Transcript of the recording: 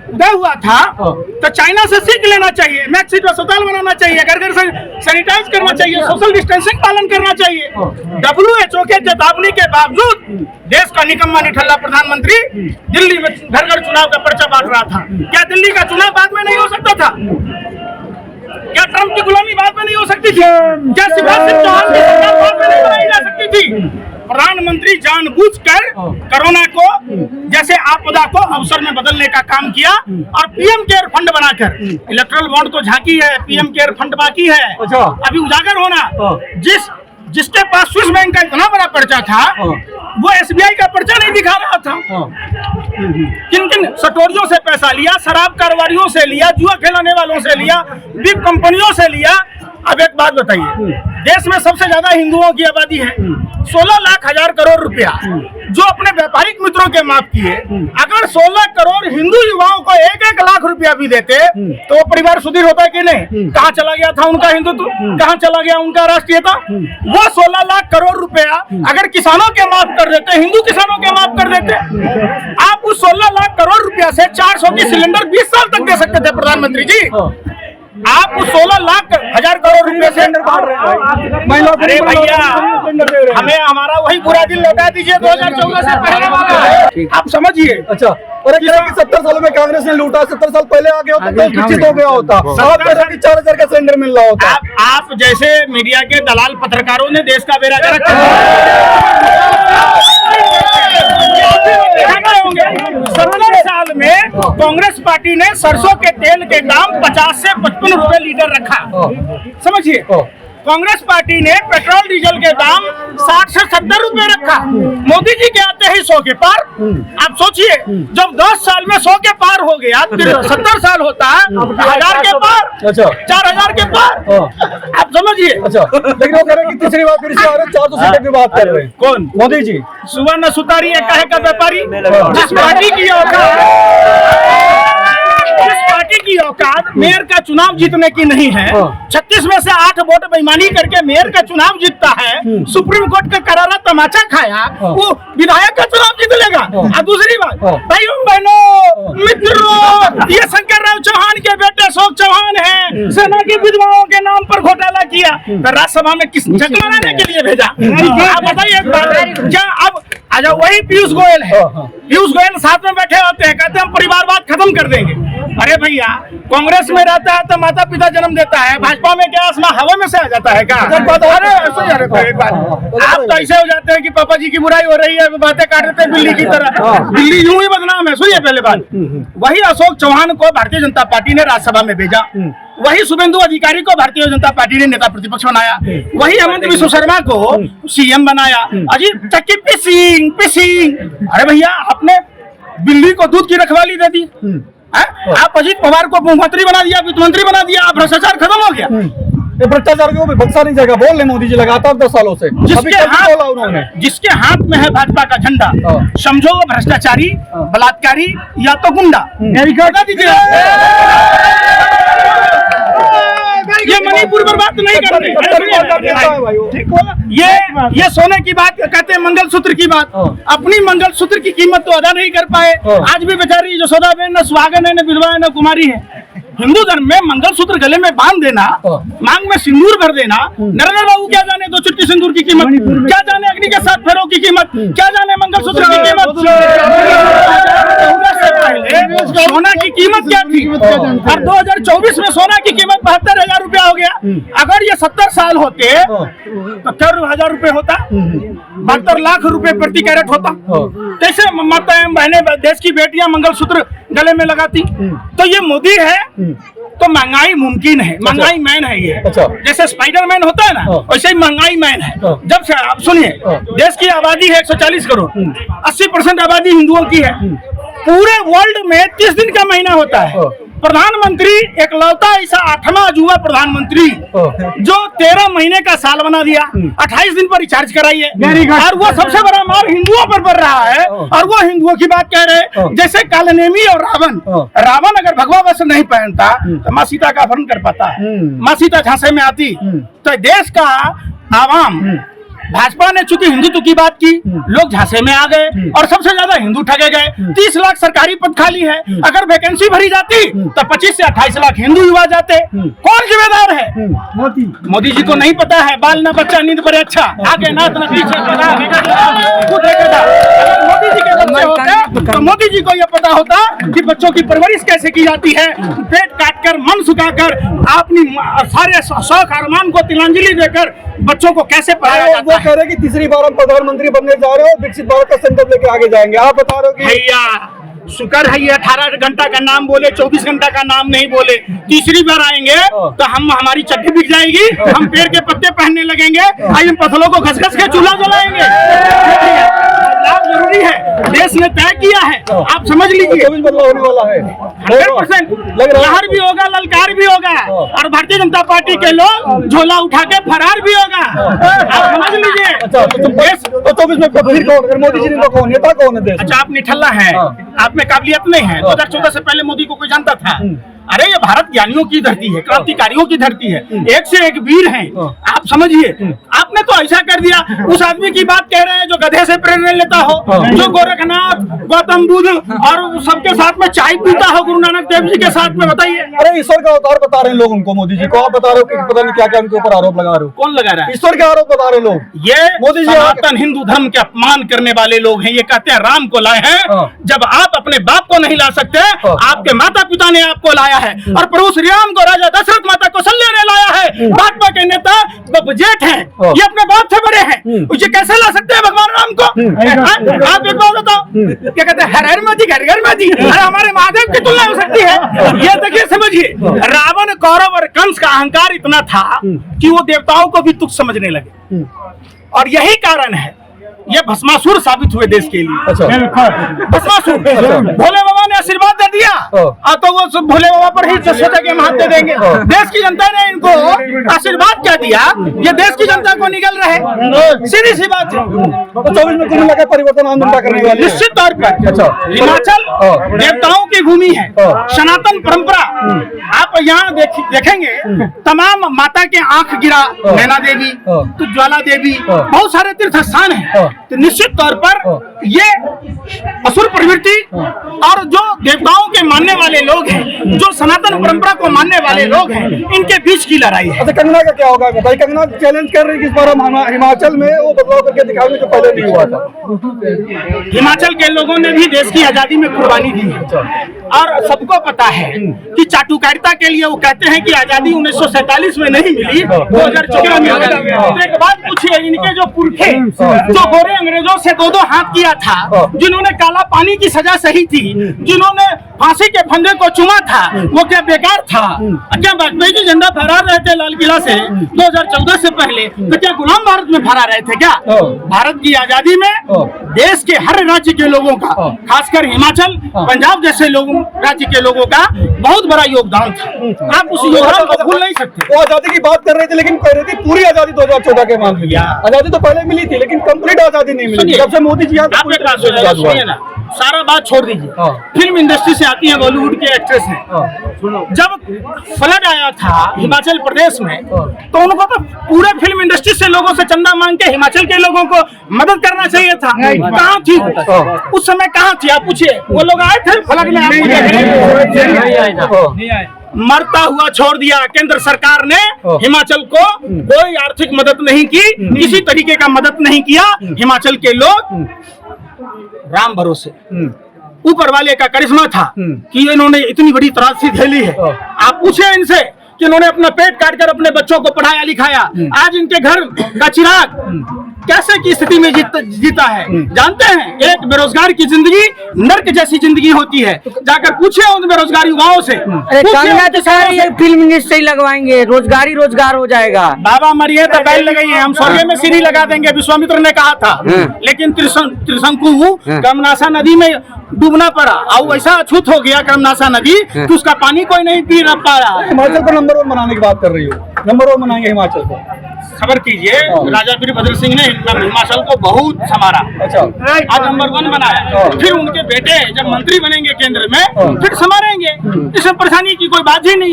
उदय हुआ था तो चाइना से सीख लेना चाहिए। मैक्स सीट अस्पताल बनाना चाहिए, घर घर से सैनिटाइज करना चाहिए, सोशल डिस्टेंसिंग पालन करना चाहिए। WHO के चेतावनी के बावजूद देश का निकम्मा निठल्ला प्रधानमंत्री दिल्ली में घर घर चुनाव का पर्चा बांट रहा था। क्या दिल्ली का चुनाव बाद में नहीं हो सकता था? क्या ट्रंप की गुलामी बाद में नहीं हो सकती थी? क्या शिवराज सिंह चौहान की सरकार बाद में नहीं बनाई जा सकती थी? प्रधानमंत्री जानबूझकर कोरोना को जैसे आपदा को अवसर में बदलने का काम किया और पीएम केयर फंड बनाकर इलेक्ट्रल बॉन्ड तो झांकी है, पीएम केयर फंड बाकी है अभी उजागर होना। जिसके पास स्विस बैंक का इतना बड़ा पर्चा था वो SBI का पर्चा नहीं दिखा रहा था। किन किन सटोरियों से पैसा लिया, शराब कारोबारियों से लिया, जुआ खिलाने वालों से लिया, बिग कंपनियों से लिया। अब एक बात बताइए, देश में सबसे ज्यादा हिंदुओं की आबादी है, 16 लाख हजार करोड़ रुपया जो अपने व्यापारिक मित्रों के माफ किए। अगर 16 करोड़ हिंदू युवाओं को 1-1 लाख रुपया भी देते तो वो परिवार सुदृढ़ होता कि नहीं? कहाँ चला गया था उनका हिंदुत्व? कहाँ चला गया उनका राष्ट्रीयता? वो 16 लाख करोड़ रुपया अगर किसानों के माफ कर देते, हिंदू किसानों के माफ कर देते, आप उस 16 लाख करोड़ रुपया से 400 की सिलेंडर 20 साल तक दे सकते थे। प्रधानमंत्री जी, आप उस 16 लाख हजार करोड़ रुपए से अरे भैया हमें हमारा वही बुरा दिन लौटा दीजिए 2014 से पहले वाला। आप समझिए। अच्छा, और 70 सालों में कांग्रेस ने लूटा, 70 साल पहले आ गया होता तो निश्चित हो गया होता। 4,000 का सिलेंडर मिल रहा होता। आप जैसे मीडिया के दलाल पत्रकारों ने देश का बेड़ा गर्क कर दिया। 70 साल में कांग्रेस पार्टी ने सरसों के तेल के दाम 50 से 55 रुपए लीटर रखा। समझिए, कांग्रेस पार्टी ने पेट्रोल डीजल के दाम 60 से 70 रुपए रखा। मोदी जी के आते ही 100 के पार। आप सोचिए, जब 10 साल में 100 के पार हो गया, फिर 70 साल होता है 1000 के पार, 4000 के पार। आप समझिए। अच्छा, लेकिन वो कह रहे हैं कि तीसरी बार फिर से आ रहे 400 सीटें की बात कर रहे हैं। कौन? मोदी जी। सुवर्ण सुतारी है काहे का व्यापारी? जिस पार्टी की औकात मेयर का चुनाव जीतने की नहीं है, 36 में से 8 वोट बेईमानी करके मेयर का चुनाव जीतता है, सुप्रीम कोर्ट का करारा तमाचा खाया, वो विधायक का चुनाव जीत लेगा। और दूसरी बात, भाइयों बहनों मित्रों, ये शंकरराव चौहान के बेटे अशोक चौहान है, सेना की विधवाओं के नाम पर घोटाला किया, तो राज्यसभा में किस चक्कर बनाने के लिए भेजा? आप बताइए एक बात, क्या अब अच्छा वही पीयूष गोयल है, पीयूष गोयल साथ में बैठे होते हैं, कहते हैं हम परिवारवाद खत्म कर देंगे। अरे भैया, कांग्रेस में रहता है तो माता पिता जन्म देता है, भाजपा में क्या आसमां हवा में से आ जाता है क्या? अरे आप तो ऐसे हो जाते हैं कि पापा जी की बुराई हो रही है, बातें काट देते हैं बिल्ली की तरह। बिल्ली यूं ही बदनाम है। सुनिए पहले बात, वही अशोक चौहान को भारतीय जनता पार्टी ने राज्यसभा में भेजा, वही शुभेंदु अधिकारी को भारतीय जनता पार्टी ने नेता प्रतिपक्ष बनाया, वही हेमंत बिश्व शर्मा को CM बनाया। अजीत चक्की पिसिंग। अरे भैया, आपने बिल्ली को दूध की रखवाली दे दी। आप अजीत पवार को मंत्री बना दिया, वित्त मंत्री बना दिया, भ्रष्टाचार खत्म हो गया। ये भ्रष्टाचार को भी बख्शा नहीं जाएगा, बोल रहे मोदी जी लगातार 10 सालों से। जिसके हाथ में है भाजपा का झंडा, समझो वो भ्रष्टाचारी, बलात्कारी या तो गुंडा। ये मणिपुर पर बात नहीं करते। ये सोने की बात कहते हैं, मंगलसूत्र की बात। अपनी मंगलसूत्र की कीमत तो अदा नहीं कर पाए। आज भी बेचारी यशोदाबेन न सुहागन है, न विधवा है, न कुमारी है। हिंदू धर्म में मंगलसूत्र गले में बांध देना, मांग में सिंदूर भर देना, नरेंद्र बाबू क्या जाने 2 चुटकी सिंदूर की कीमत, क्या जाने अग्नि के 7 फेरों की कीमत, क्या जाने मंगलसूत्र की कीमत। सोना की कीमत क्या थी? और 2024 में सोना की कीमत 72,000 रुपया हो गया। अगर ये 70 साल होते तो 4,000 रुपए होता, 72 लाख रुपए प्रति कैरेट होता। कैसे माता एवं बहने, देश की बेटियां मंगलसूत्र गले में लगाती? तो ये मोदी है तो महंगाई मुमकिन है, महंगाई मैन है ये। जैसे स्पाइडरमैन होता है ना, वैसे ही महंगाई मैन है। जब से आप सुनिए, देश की आबादी है 140 करोड़, 80% आबादी हिंदुओं की है। पूरे वर्ल्ड में 30 दिन का महीना होता है। प्रधानमंत्री एकलौता ऐसा 8वां अजूबा प्रधानमंत्री जो 13 महीने का साल बना दिया, 28 दिन पर रिचार्ज कराइए। और वो सबसे बड़ा मार हिंदुओं पर पड़ रहा है, और वो हिंदुओं की बात कह रहे। जैसे कालनेमी और रावण अगर भगवा वस्त्र नहीं पहनता तो माँ सीता का अपहरण कर पाता है। माँ सीता झांसे में आती तो देश का आवाम भाजपा ने चूंकि हिंदुत्व की बात की, लोग झांसे में आ गए और सबसे ज्यादा हिंदू ठगे गए। 30 लाख सरकारी पद खाली है, अगर वैकेंसी भरी जाती तो 25 से 28 लाख हिंदू युवा जाते। कौन जिम्मेदार है? मोदी जी को नहीं पता है, बाल ना बच्चा नींद पर अच्छा, आगे नाथ न पीछे मोदी जी के बच्चे होते तो मोदी जी को यह पता होता कि बच्चों की परवरिश कैसे की जाती है, पेट काटकर मन सुखाकर अपनी सारे शौक अरमान को तिलांजलि देकर बच्चों को कैसे पढ़ाया जाता है। वो कह रहे हैं कि तीसरी बार हम प्रधानमंत्री बनने जा रहे हो, विकसित भारत का संकल्प लेके आगे जाएंगे। आप बता रहे हो कि भैया शुक्र है ये 18 घंटा का नाम बोले, 24 घंटा का नाम नहीं बोले। तीसरी बार आएंगे तो हम हमारी चड्डी बिक जाएगी, हम पेड़ के पत्ते पहनने लगेंगे, आज हम पत्थरों को घस घस के चूल्हा जलाएंगे। बदलाव जरूरी है, देश ने तय किया है, आप समझ लीजिए। बदलाव होने वाला है 100%। लहर भी होगा, ललकार भी होगा और भारतीय जनता पार्टी के लोग झोला उठा के फरार भी होगा, आप समझ लीजिए। अच्छा, तो 24 में फिर कौन? मोदी जी ने कौन नेता कौन है देश? अच्छा, आप निठल्ला है, आप में काबिलियत नहीं है। 2014 से पहले मोदी को कोई जानता था? अरे ये भारत ज्ञानियों की धरती है, क्रांतिकारियों की धरती है, एक से एक वीर हैं, आप समझिए। आपने तो ऐसा कर दिया, उस आदमी की बात कह रहे हैं जो गधे से प्रेरणा लेता हो, जो गोरखनाथ, गौतम बुद्ध और सबके साथ में चाय पीता हो, गुरु नानक देव जी के साथ में, बताइए। अरे ईश्वर का अवतार बता रहे हैं लोग उनको, मोदी जी को। आप बता रहे हो कि पता नहीं क्या क्या उनके ऊपर आरोप लगा रहे हो। कौन लगा रहा है? ईश्वर के आरोप बता रहे लोग। ये मोदी जी सनातन हिंदू धर्म के अपमान करने वाले लोग हैं। ये कहते हैं राम को लाए हैं, जब आप अपने बाप को नहीं ला सकते, आपके माता पिता ने आपको लाया है। और प्रभु श्री राम को राजा दशरथ माता कौशल्या ने लाया है। भाजपा के नेता जेठ हैं, ये अपने बाप से बड़े हैं, ये कैसे ला सकते हैं भगवान राम को? आप एक बात बताओ, क्या कहते हैं हर हर मोदी घर घर मोदी, हमारे महादेव की तुलना हो सकती है? ये देखिए, समझिए, रावण, कौरव और कंस का अहंकार इतना था कि वो देवताओं को भी तुच्छ समझने लगे, और यही कारण है ये भस्मासुर साबित हुए देश के लिए। अच्छा, भस्मासुर। भोले बाबा ने आशीर्वाद दे दिया, तो वो भोले बाबा पर ही सोचा कि हम हाथ दे देंगे। देश की जनता ने इनको आशीर्वाद क्या दिया, ये देश की जनता को निगल रहे, सीधी सी बात है। तो 24 में कुल मिला के परिवर्तन आंदोलन करने वाले निश्चित तौर पर। अच्छा, हिमाचल देवताओं की भूमि है, सनातन परंपरा। आप यहाँ देखेंगे तमाम माता के आंख गिरा, नैना देवी, तो ज्वाला देवी, बहुत सारे तीर्थ स्थान है। तो निश्चित तौर पर ये असुर प्रवृत्ति और जो देवताओं के मानने वाले लोग हैं, जो सनातन परंपरा को मानने वाले लोग हैं, इनके बीच की लड़ाई है। अच्छा, कंगना का क्या होगा बताइए? कंगना चैलेंज कर रही है कि इस बार हम हिमाचल में वो बदलाव करके दिखाएंगे जो पहले नहीं हुआ था। हिमाचल के लोगों ने भी देश की आजादी में कुर्बानी दी है, और सबको पता है कि चाटुकारिता के लिए वो कहते हैं कि आजादी 1947 में नहीं मिली, 2014 में मिली। तो एक बात पूछिए, इनके जो पुरखे जो गोरे अंग्रेजों से दो हाथ किया था, जिन्होंने काला पानी की सजा सही थी, जिन्होंने फांसी के फंदे को चुमा था, वो क्या बेकार था? क्या वाजपेयी जी झंडा फहरा रहे थे लाल किला से 2014 से पहले? तो क्या गुलाम भारत में फहरा रहे थे क्या? भारत की आजादी में देश के हर राज्य के लोगों का, खासकर हिमाचल, पंजाब जैसे राज्य के लोगों का बहुत बड़ा योगदान था। आप उस योगदान को भूल नहीं सकते। वो आजादी की बात कर रहे थे, लेकिन कह रहे थे पूरी आजादी 2014 के मान लिया। आजादी तो पहले मिली थी, लेकिन कंप्लीट आजादी नहीं मिली। जब से मोदी जी सुनिए ना, सारा बात छोड़ दीजिए। फिल्म इंडस्ट्री से आती है, बॉलीवुड के एक्ट्रेस हैं। जब फ्लड आया था हिमाचल प्रदेश में, तो उनको तो पूरे फिल्म इंडस्ट्री से लोगों से चंदा मांग के हिमाचल के लोगों को मदद करना चाहिए था। कहाँ थी उस समय? कहाँ थी? आप पूछिए। वो लोग आए थे फ्लड में, मरता हुआ छोड़ दिया। केंद्र सरकार ने हिमाचल को कोई आर्थिक मदद नहीं की, किसी तरीके का मदद नहीं किया। हिमाचल के लोग राम भरोसे, ऊपर वाले का करिश्मा था कि इन्होंने इतनी बड़ी त्रासदी झेली है। आप पूछे इनसे कि इन्होंने अपना पेट काटकर अपने बच्चों को पढ़ाया लिखाया, आज इनके घर का चिराग कैसे की स्थिति में जीता है। जानते हैं, एक बेरोजगार की जिंदगी नर्क जैसी जिंदगी होती है। जाकर पूछे उन बेरोजगार युवाओं से। कंगना तो सारी फिल्म मिनिस्ट्री लगवाएंगे, रोजगार हो जाएगा। बाबा मरिए तो बैल लगाइए, हम स्वर्ग में सीढ़ी लगा देंगे, विश्वामित्र ने कहा था। लेकिन त्रिशंकु कर्मनाशा नदी में डूबना पड़ा, और ऐसा अछूत हो गया कर्मनाशा नदी कि उसका पानी कोई नहीं पी पा रहा है। हिमाचल को नंबर 1 बनाने की बात कर रही हो, नंबर 1 बनाएंगे हिमाचल को। खबर कीजिए, राजा वीरभद्र सिंह ने हिमाचल को बहुत संवारा। अच्छा, आज नंबर 1 बनाया। फिर उनके बेटे जब मंत्री बनेंगे केंद्र में, फिर संवारेंगे। इसमें परेशानी की कोई बात ही नहीं है।